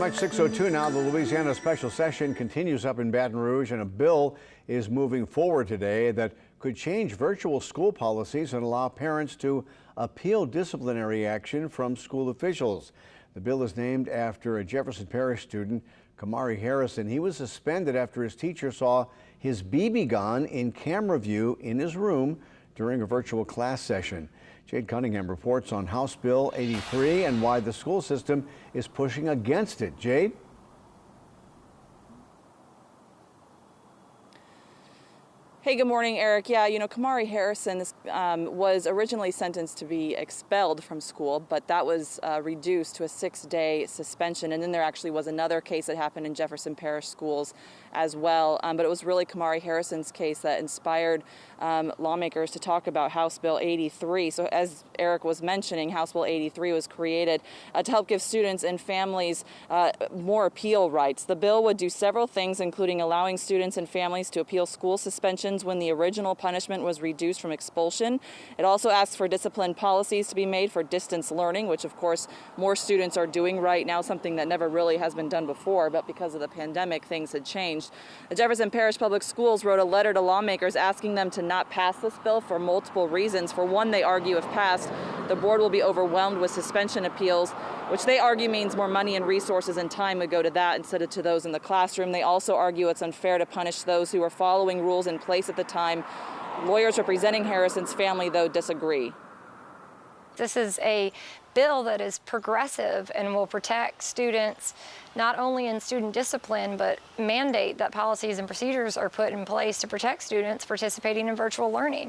Much 6:02 now. The Louisiana special session continues up in Baton Rouge, and a bill is moving forward today that could change virtual school policies and allow parents to appeal disciplinary action from school officials. The bill is named after a Jefferson Parish student, Kamari Harrison. He was suspended after his teacher saw his BB gun in camera view in his room during a virtual class session. Jade Cunningham reports on House Bill 83 and why the school system is pushing against it. Jade? Hey, good morning, Eric. Yeah, Kamari Harrison was originally sentenced to be expelled from school, but that was reduced to a 6-day suspension. And then there actually was another case that happened in Jefferson Parish schools as well. But it was really Kamari Harrison's case that inspired lawmakers to talk about House Bill 83. So as Eric was mentioning, House Bill 83 was created to help give students and families more appeal rights. The bill would do several things, including allowing students and families to appeal school suspensions when the original punishment was reduced from expulsion. It also asks for discipline policies to be made for distance learning, which of course more students are doing right now, something that never really has been done before, but because of the pandemic, things had changed. The Jefferson Parish Public Schools wrote a letter to lawmakers asking them to not pass this bill for multiple reasons. For one, they argue if passed, the board will be overwhelmed with suspension appeals, which they argue means more money and resources and time would go to that instead of to those in the classroom. They also argue it's unfair to punish those who are following rules in place at the time. Lawyers representing Harrison's family, though, disagree. This is a bill that is progressive and will protect students not only in student discipline, but mandate that policies and procedures are put in place to protect students participating in virtual learning.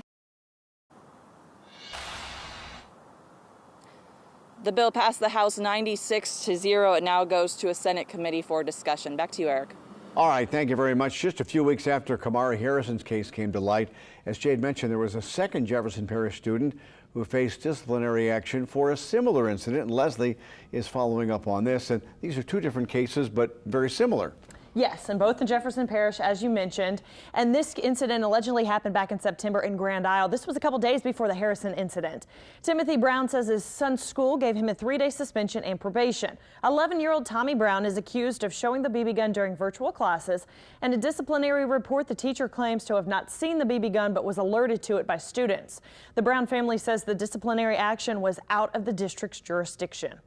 The bill passed the House 96-0. It now goes to a Senate committee for discussion. Back to you, Eric. All right, thank you very much. Just a few weeks after Kamari Harrison's case came to light, as Jade mentioned, there was a second Jefferson Parish student who faced disciplinary action for a similar incident, and Leslie is following up on this. And these are two different cases, but very similar. Yes, and both in Jefferson Parish, as you mentioned. And this incident allegedly happened back in September in Grand Isle. This was a couple days before the Harrison incident. Timothy Brown says his son's school gave him a 3-day suspension and probation. 11-year-old Tommy Brown is accused of showing the BB gun during virtual classes. And a disciplinary report, the teacher claims to have not seen the BB gun but was alerted to it by students. The Brown family says the disciplinary action was out of the district's jurisdiction.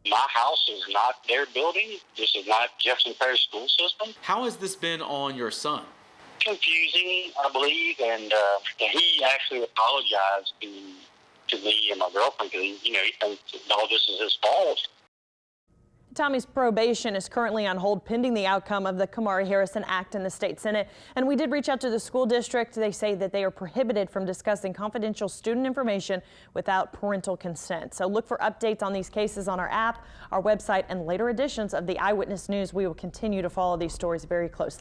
My house is not their building. This is not Jefferson Parish school system. How has this been on your son? Confusing, I believe, and he actually apologized to me and my girlfriend because he thinks all this is his fault. Tommy's probation is currently on hold pending the outcome of the Kamari Harrison Act in the state Senate. And we did reach out to the school district. They say that they are prohibited from discussing confidential student information without parental consent. So look for updates on these cases on our app, our website, and later editions of the Eyewitness News. We will continue to follow these stories very closely.